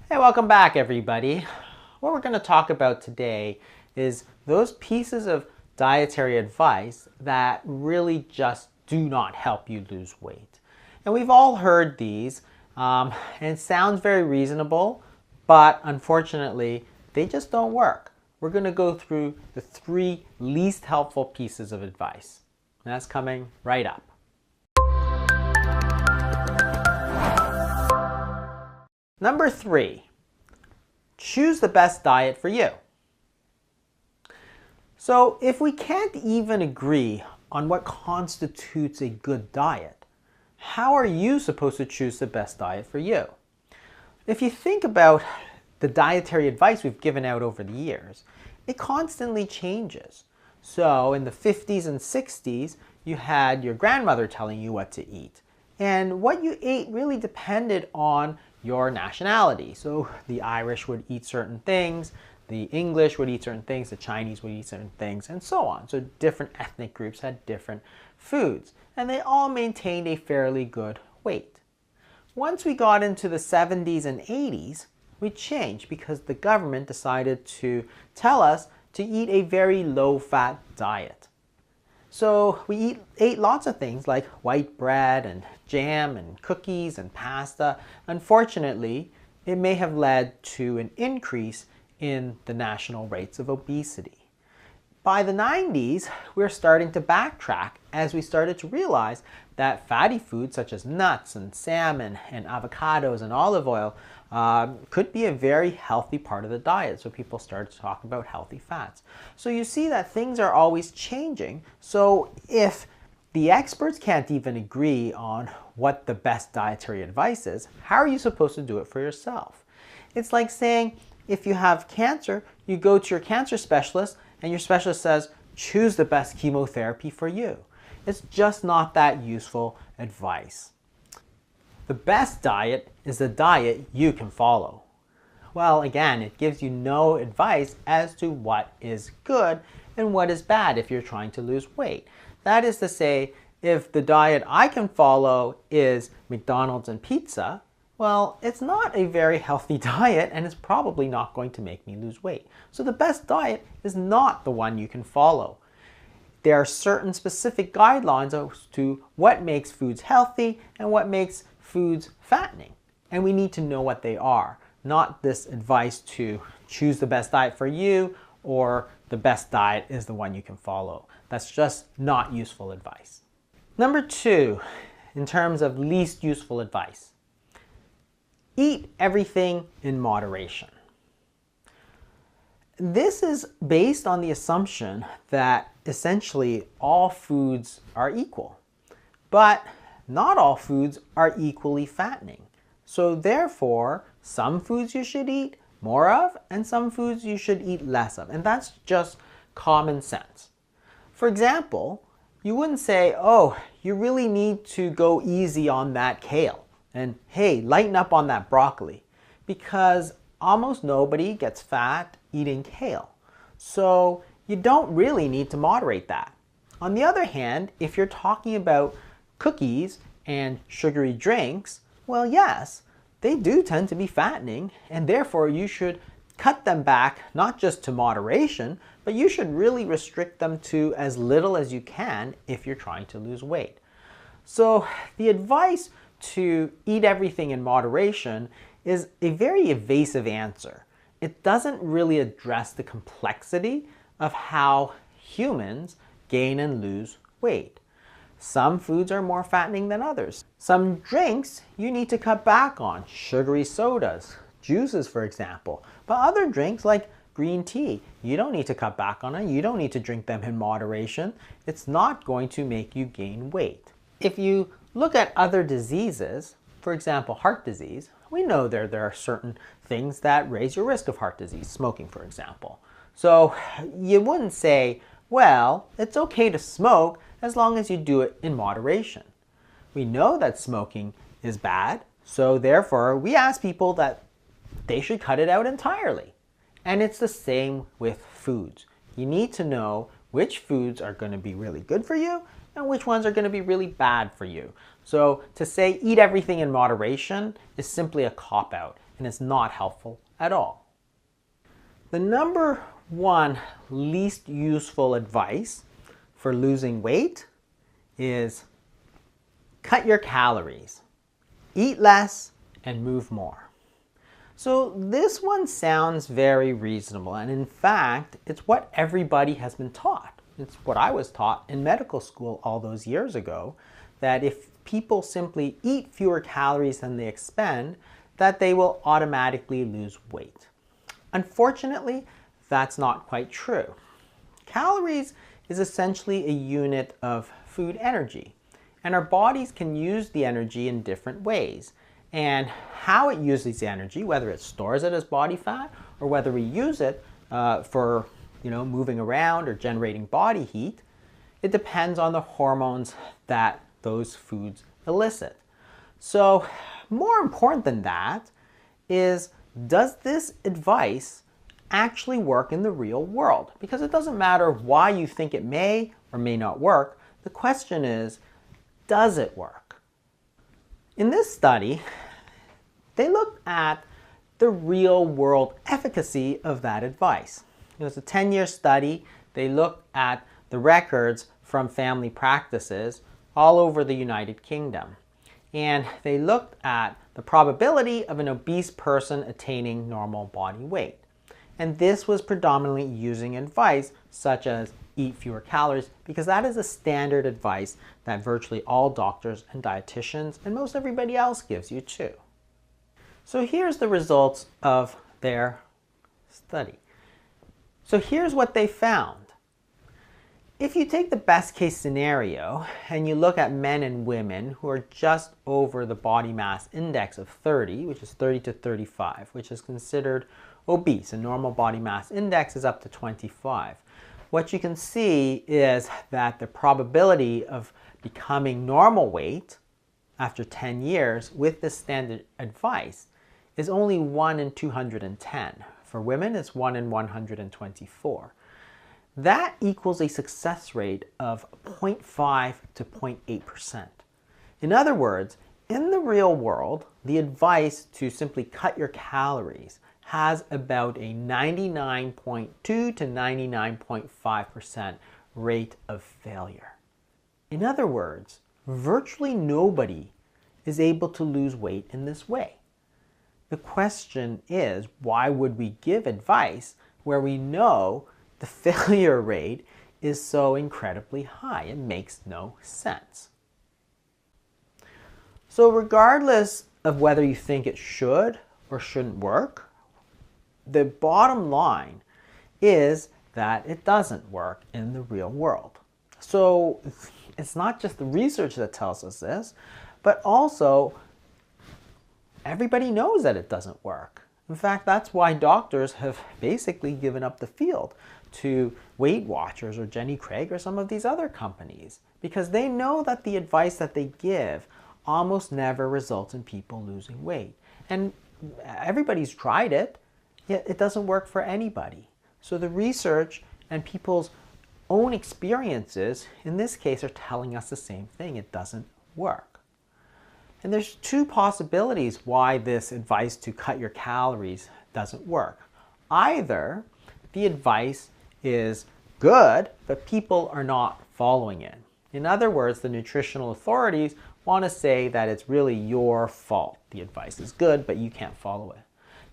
Hey, welcome back everybody. What we're going to talk about today is those pieces of dietary advice that really just do not help you lose weight. And we've all heard these, and it sounds very reasonable, but unfortunately, they just don't work. We're going to go through the 3 least helpful pieces of advice. And that's coming right up. Number 3, choose the best diet for you. So if we can't even agree on what constitutes a good diet, how are you supposed to choose the best diet for you? If you think about the dietary advice we've given out over the years, it constantly changes. So in the 50s and 60s, you had your grandmother telling you what to eat. And what you ate really depended on your nationality. So the Irish would eat certain things, the English would eat certain things, the Chinese would eat certain things, and so on. So different ethnic groups had different foods, and they all maintained a fairly good weight. Once we got into the 70s and 80s, we changed because the government decided to tell us to eat a very low-fat diet. So we ate lots of things like white bread and jam and cookies and pasta. Unfortunately, it may have led to an increase in the national rates of obesity. By the 90s, we're starting to backtrack as we started to realize that fatty foods such as nuts and salmon and avocados and olive oil could be a very healthy part of the diet. So people started to talk about healthy fats. So you see that things are always changing. So if the experts can't even agree on what the best dietary advice is, how are you supposed to do it for yourself? It's like saying if you have cancer, you go to your cancer specialist and your specialist says, choose the best chemotherapy for you. It's just not that useful advice. The best diet is the diet you can follow. Well, again, it gives you no advice as to what is good and what is bad if you're trying to lose weight. That is to say, if the diet I can follow is McDonald's and pizza, well, it's not a very healthy diet and it's probably not going to make me lose weight. So the best diet is not the one you can follow. There are certain specific guidelines as to what makes foods healthy and what makes foods fattening. And we need to know what they are, not this advice to choose the best diet for you or the best diet is the one you can follow. That's just not useful advice. Number 2, in terms of least useful advice, eat everything in moderation. This is based on the assumption that essentially all foods are equal, but not all foods are equally fattening. So therefore, some foods you should eat more of and some foods you should eat less of. And that's just common sense. For example, you wouldn't say, oh, you really need to go easy on that kale. And hey, lighten up on that broccoli. Because almost nobody gets fat eating kale. So you don't really need to moderate that. On the other hand, if you're talking about cookies and sugary drinks, well, yes, they do tend to be fattening, and therefore you should cut them back not just to moderation, but you should really restrict them to as little as you can if you're trying to lose weight. So the advice to eat everything in moderation is a very evasive answer. It doesn't really address the complexity of how humans gain and lose weight. Some foods are more fattening than others. Some drinks you need to cut back on, sugary sodas, juices for example. But other drinks like green tea, you don't need to cut back on it. You don't need to drink them in moderation. It's not going to make you gain weight. If you look at other diseases, for example, heart disease, we know there are certain things that raise your risk of heart disease, smoking for example. So you wouldn't say, well, it's okay to smoke as long as you do it in moderation. We know that smoking is bad, so therefore we ask people that they should cut it out entirely. And it's the same with foods. You need to know which foods are going to be really good for you and which ones are going to be really bad for you. So to say eat everything in moderation is simply a cop-out. and it's not helpful at all. The number one least useful advice for losing weight is cut your calories, eat less, and move more. So this one sounds very reasonable, and in fact, it's what everybody has been taught. It's what I was taught in medical school all those years ago, that if people simply eat fewer calories than they expend, that they will automatically lose weight. Unfortunately, that's not quite true. Calories is essentially a unit of food energy, and our bodies can use the energy in different ways. And how it uses the energy, whether it stores it as body fat or whether we use it for moving around or generating body heat, it depends on the hormones that those foods elicit. So more important than that is, does this advice actually work in the real world? Because it doesn't matter why you think it may or may not work. The question is, does it work? In this study, they looked at the real world efficacy of that advice. It was a 10-year study. They looked at the records from family practices all over the United Kingdom. And they looked at the probability of an obese person attaining normal body weight. And this was predominantly using advice such as eat fewer calories, because that is a standard advice that virtually all doctors and dietitians and most everybody else gives you too. So here's the results of their study. So here's what they found. If you take the best case scenario and you look at men and women who are just over the body mass index of 30, which is 30 to 35, which is considered obese. A normal body mass index is up to 25. What you can see is that the probability of becoming normal weight after 10 years with this standard advice is only 1 in 210. For women, it's 1 in 124. That equals a success rate of 0.5 to 0.8%. In other words, in the real world, the advice to simply cut your calories has about a 99.2 to 99.5% rate of failure. In other words, virtually nobody is able to lose weight in this way. The question is, why would we give advice where we know the failure rate is so incredibly high? It makes no sense. So regardless of whether you think it should or shouldn't work, the bottom line is that it doesn't work in the real world. So it's not just the research that tells us this, but also everybody knows that it doesn't work. In fact, that's why doctors have basically given up the field to Weight Watchers or Jenny Craig or some of these other companies, because they know that the advice that they give almost never results in people losing weight. And everybody's tried it, yet it doesn't work for anybody. So the research and people's own experiences in this case are telling us the same thing. It doesn't work. And there's two possibilities why this advice to cut your calories doesn't work. Either the advice is good, but people are not following it. In other words, the nutritional authorities want to say that it's really your fault. The advice is good, but you can't follow it.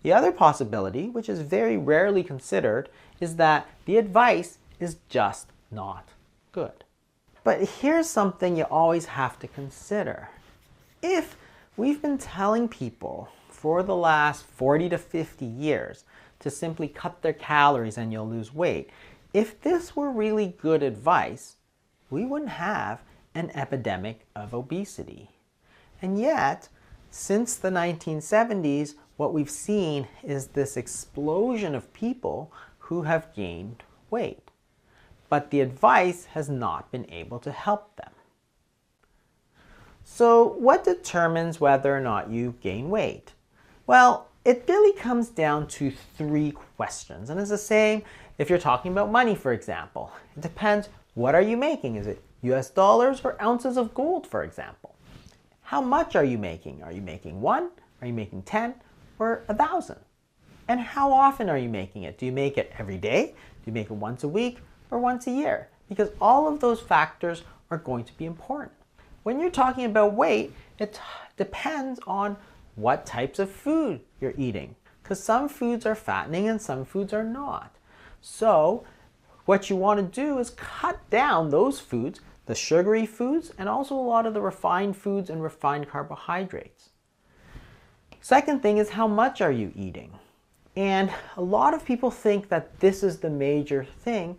The other possibility, which is very rarely considered, is that the advice is just not good. But here's something you always have to consider. If we've been telling people for the last 40 to 50 years to simply cut their calories and you'll lose weight, if this were really good advice, we wouldn't have an epidemic of obesity. And yet, since the 1970s, what we've seen is this explosion of people who have gained weight. But the advice has not been able to help them. So what determines whether or not you gain weight? Well, it really comes down to three questions. And it's the same if you're talking about money, for example. It depends, what are you making? Is it US dollars or ounces of gold, for example? How much are you making? Are you making 1? Are you making 10? or 1,000? And how often are you making it? Do you make it every day? Do you make it once a week or once a year? Because all of those factors are going to be important. When you're talking about weight, it depends on what types of food you're eating, because some foods are fattening and some foods are not. So what you want to do is cut down those foods, the sugary foods, and also a lot of the refined foods and refined carbohydrates. Second thing is, how much are you eating? And a lot of people think that this is the major thing,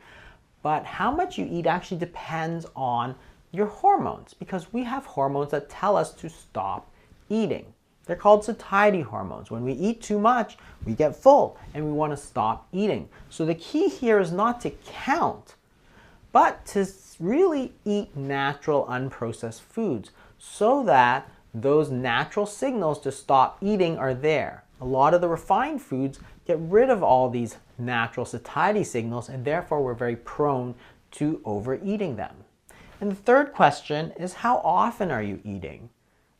but how much you eat actually depends on your hormones, because we have hormones that tell us to stop eating. They're called satiety hormones. When we eat too much, we get full and we want to stop eating. So the key here is not to count, but to really eat natural, unprocessed foods so that those natural signals to stop eating are there. A lot of the refined foods get rid of all these natural satiety signals, and therefore we're very prone to overeating them. And the third question is, how often are you eating?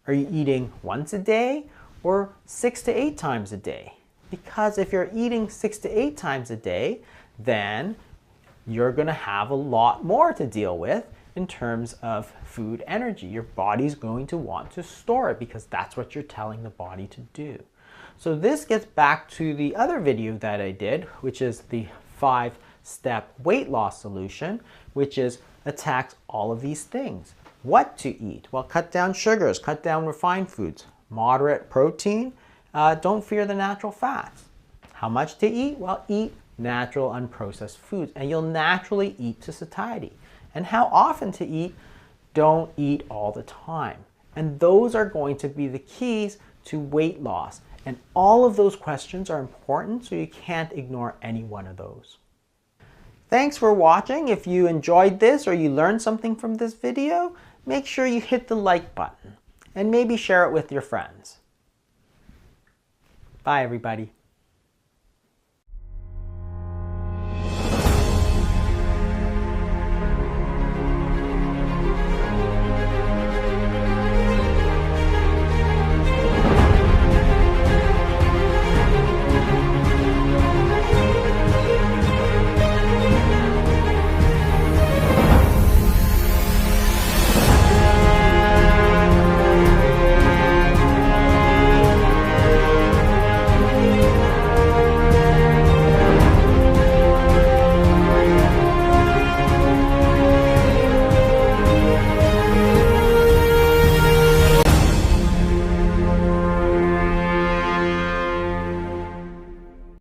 Are you eating once a day or 6 to 8 times a day? Because if you're eating 6 to 8 times a day, then you're going to have a lot more to deal with in terms of food energy. Your body's going to want to store it because that's what you're telling the body to do. So this gets back to the other video that I did, which is the 5-step weight loss solution, which attacks all of these things. What to eat? Well, cut down sugars, cut down refined foods, moderate protein, don't fear the natural fats. How much to eat? Well, eat natural unprocessed foods, and you'll naturally eat to satiety. And how often to eat? Don't eat all the time. And those are going to be the keys to weight loss. And all of those questions are important, so you can't ignore any one of those. Thanks for watching. If you enjoyed this or you learned something from this video, make sure you hit the like button and maybe share it with your friends. Bye, everybody.